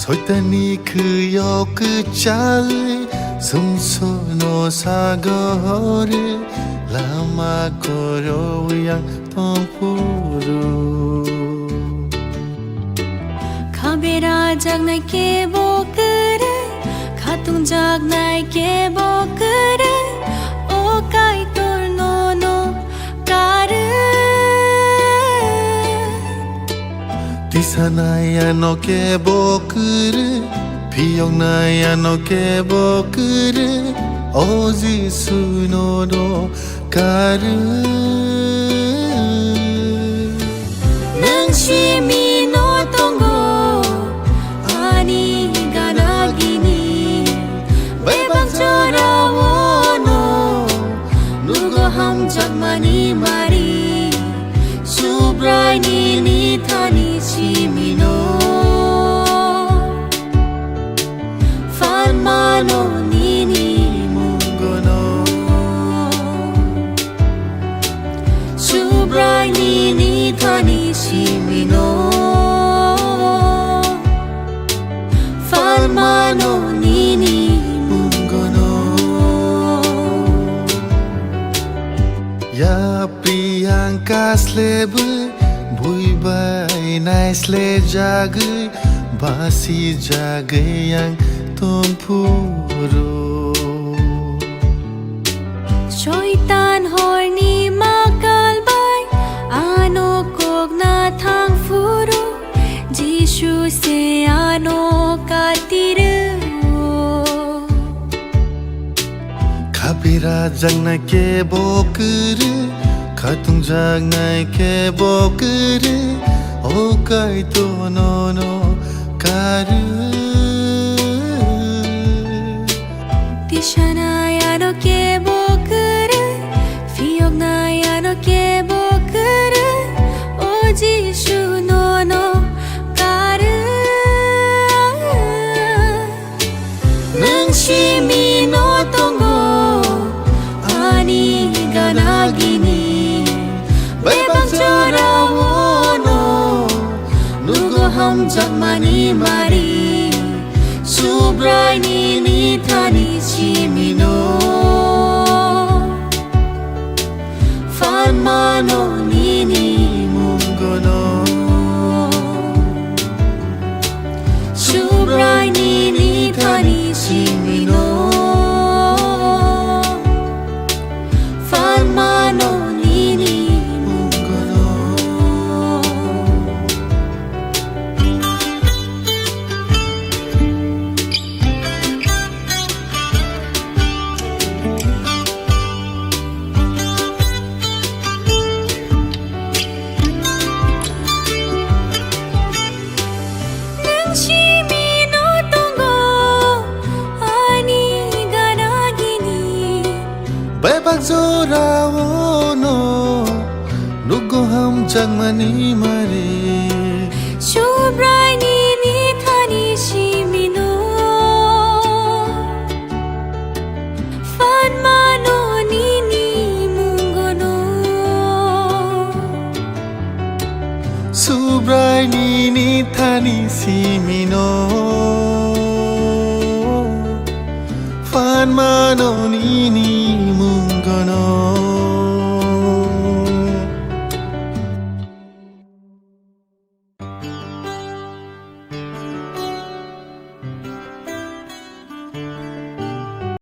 소이타니 그 여그 짤 숨소노 사거를 라마 고로양 똥푸루 카베라 작나이 케보크르 카tung 작나이 케보크르 오카이 톨노노 까르 디사나야 너 케보크르 비용나야 너 케보크르 오지수노노 까르 능심이 노동고 아니 가나기니 외박조라워노 누구 함작만이 말이 수브라이니 니타니 시미노 팔마노 니니 문고노 수브라이니 니타니 시미노 팔마노 니니 문고노 야 프리앙카 슬레브 부이바이 나이슬레 자그 바시 자그양 톰푸루 Shaitan horny makalbay ano kog na thang furu Jishu se ano katiru 카비라 장나 케보크르 카tung 장나 케보크르 오카이 토노노 까르 Tishana yano kebokuru Fiogna yano kebokuru O Jishu no no karu 능심이 너 tongo 아니 가나기니 외박조라워노 누구 함작만이 말이 수브라이니 니타니 시미노 팔마노 니니 문고노 수브라이니 니타니 시미노 팔마노 니니 문고노 능심이 너 tongo 아니 가나기니 배박조라워노 누구 함장만이 말이 수브라이니 니타니 시미노 판마노 니니 문고노 수브라이니 니타니 시미노 판마노 니니